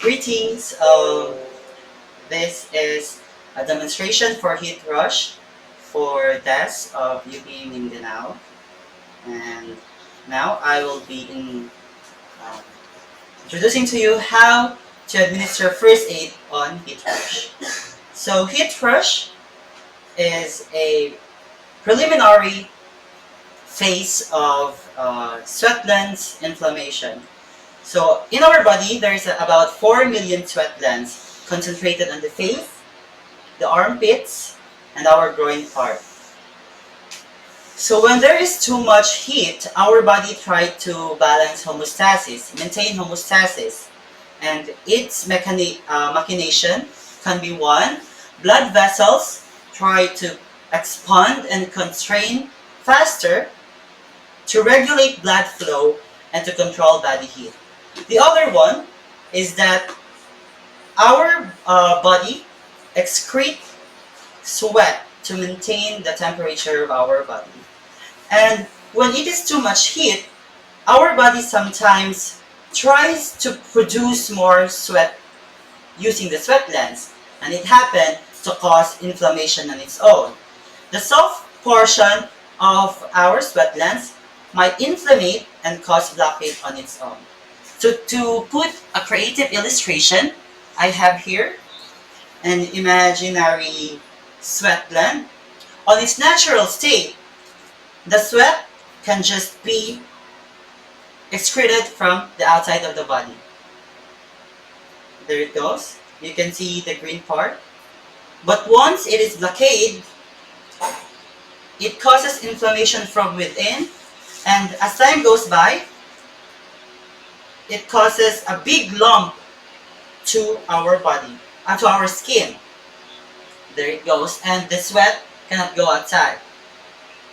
Greetings. This is a demonstration for heat rush for DESS of UPMin now. And now I will be introducing to you how to administer first aid on heat rush. So heat rush is a preliminary phase of sweat glands inflammation. So in our body, there is about 4 million sweat glands concentrated on the face, the armpits, and our groin part. So when there is too much heat, our body tries to balance homeostasis, maintain homeostasis. And its machination can be one, blood vessels try to expand and constrain faster to regulate blood flow and to control body heat. The other one is that our body excrete sweat to maintain the temperature of our body. And when it is too much heat, our body sometimes tries to produce more sweat using the sweat glands, and it happens to cause inflammation on its own. The soft portion of our sweat glands might inflammate and cause blockade on its own. So to put a creative illustration, I have here an imaginary sweat gland. On its natural state, the sweat can just be excreted from the outside of the body. There it goes. You can see the green part. But once it is blockade, it causes inflammation from within, and as time goes by, it causes a big lump to our body, to our skin. There it goes, and the sweat cannot go outside.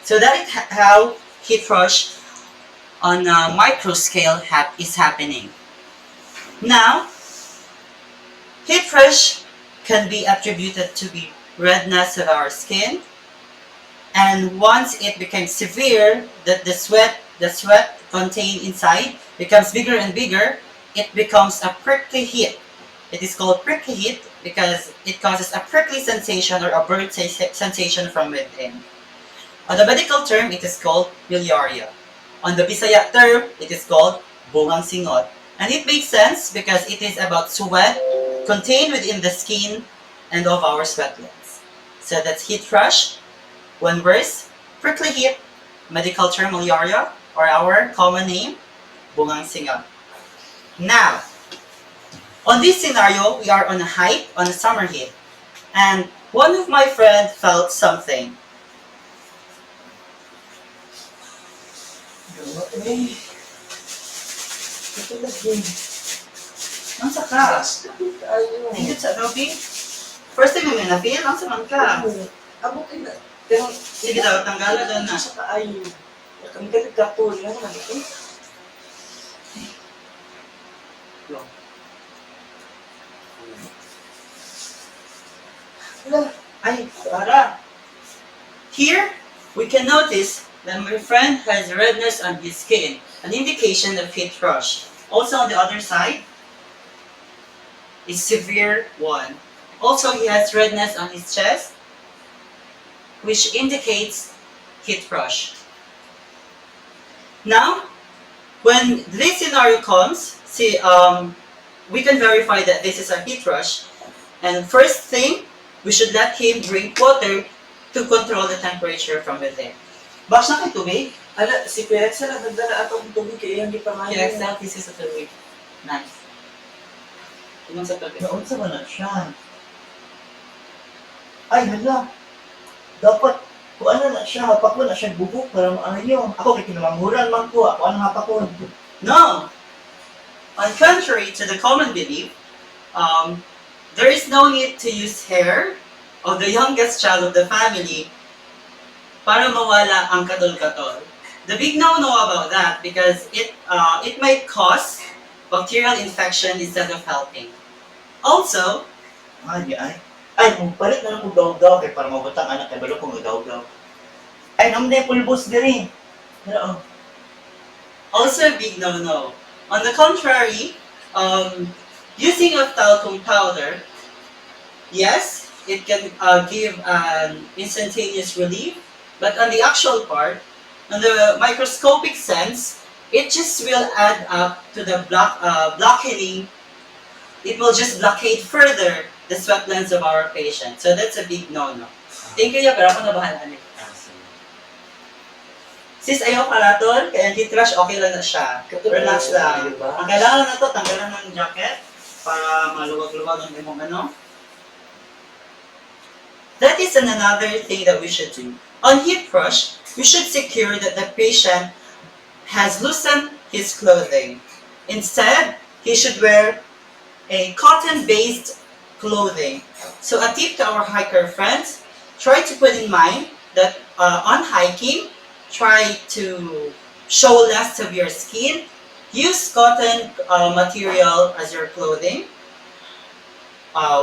So that is how heat rush on a micro scale is happening. Now, heat rush can be attributed to the redness of our skin, and once it becomes severe, that the sweat contained inside becomes bigger and bigger, it becomes a prickly heat. It is called prickly heat because it causes a prickly sensation or a burn sensation from within. On the medical term, it is called biliaria. On the Bisaya term, it is called bungang singot. And it makes sense because it is about sweat contained within the skin and of our sweat glands. So that's heat rush. One verse, prickly heat, medical term biliaria, or our common name, bungang singot. Now, on this scenario, we are on a hike, on a summer heat. And one of my friends felt something. Nasa ka? Hingit sa lobby? First time yung na-feel? Nasa man ka? Sige daw, tanggala doon na. Ay, para. Here, we can notice that my friend has redness on his skin, an indication of heat rush. Also on the other side, is severe one. Also, he has redness on his chest, which indicates heat rush. Now, when this scenario comes, we can verify that this is a heat rush. And first thing, we should let him drink water to control the temperature from within. Box na kayo tubig? Ala, si Kuya Excel, nagdala atong tubig kaya hindi pa mahin. Kaya Excel, this is a tubig. Nice. Tumang sa tubig. Noon sa man siya. Ay, hala. Dapat, kung ano na siya, hapakon na siya bubuk para maano. Ako kay kinamanghuran man ko, ako ano hapakon. No! On contrary to the common belief, there is no need to use hair of the youngest child of the family para mawala ang katol-katol. The big no-no about that because it might cause bacterial infection instead of helping. Also, ay, palit na lang kong daw-daw kay para mabutang anak kay balo kong daw-daw. Ay, naman na yung pulbos diri. Pero, also a big no-no. On the contrary, Using a talcum powder, yes, it can give an instantaneous relief, but on the actual part, on the microscopic sense, it just will add up to the blocking. It will just blockade further the sweat glands of our patient. So that's a big no-no. Thank you, pero ako nabahala ni. Sis, ayaw kalaton, kaya heat rush, okay lang na siya. Relax lang. Ang kailangan na to, tanggalan ng jacket para maluwag-luwag ang imong ano. That is another thing that we should do. On heat rush, we should secure that the patient has loosened his clothing. Instead, he should wear a cotton-based clothing. So a tip to our hiker friends, try to put in mind that on hiking, try to show less of your skin. Use cotton material as your clothing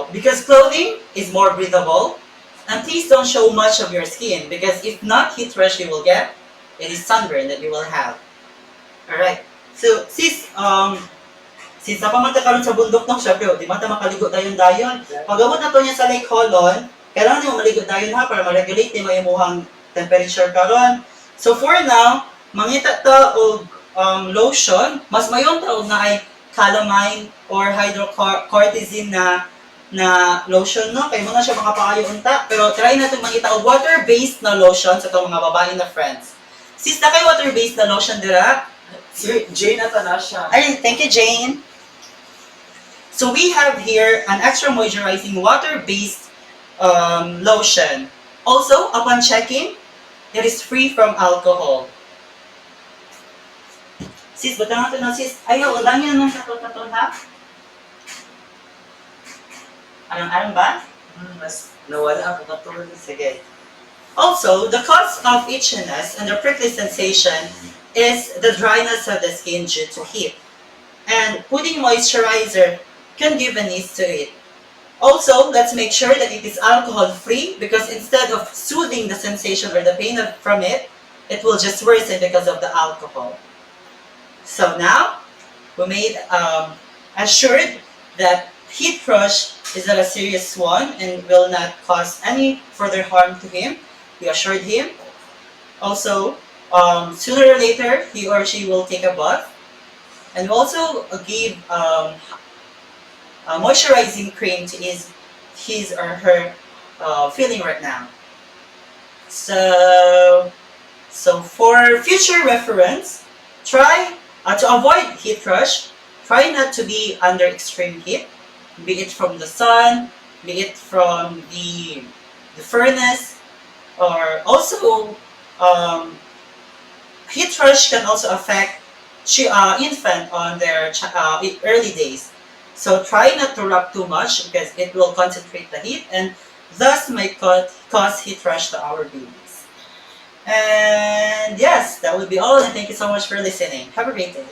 because clothing is more breathable. And please don't show much of your skin because if not heat rush you will get, it is sunburn that you will have. Alright. So, since napamata karon sa bundok nung syempre, di ba makaligo dayon-dayon. Pag-abot na to niya sa Lake Holon, kailangan niyo maligo dayon ha para ma-regulate niyo yung imuhang temperature karon. So for now, mangita ta og lotion, mas mayon ta og na ay calamine or hydrocortisone na lotion no, kay mo na siya makapaayo unta, pero try na itong mangita og water-based na lotion sa itong mga babae na friends. Sis na kay water-based na lotion dira? Jane at Anasha. Ay, thank you Jane. So we have here an extra moisturizing water-based lotion. Also, upon checking, it is free from alcohol. Sis, ba't nga ito na sis? Ayaw, ulang yun ng katon-katon ha? Arang-arang ba? Mas nawala ako katulad. Sige. Also, the cause of itchiness and the prickly sensation is the dryness of the skin due to heat. And putting moisturizer can give an ease to it. Also, let's make sure that it is alcohol-free because instead of soothing the sensation or the pain from it, it will just worsen because of the alcohol. So now, we made assured that heat rush is not a serious one and will not cause any further harm to him. We assured him. Also, sooner or later, he or she will take a bath. And also give moisturizing cream to his or her feeling right now. So for future reference, try to avoid heat rush. Try not to be under extreme heat, be it from the sun, be it from the furnace, or also heat rush can also affect infant on their early days. So try not to rub too much because it will concentrate the heat and thus might cause heat rush to our babies. And yes, that would be all and thank you so much for listening. Have a great day.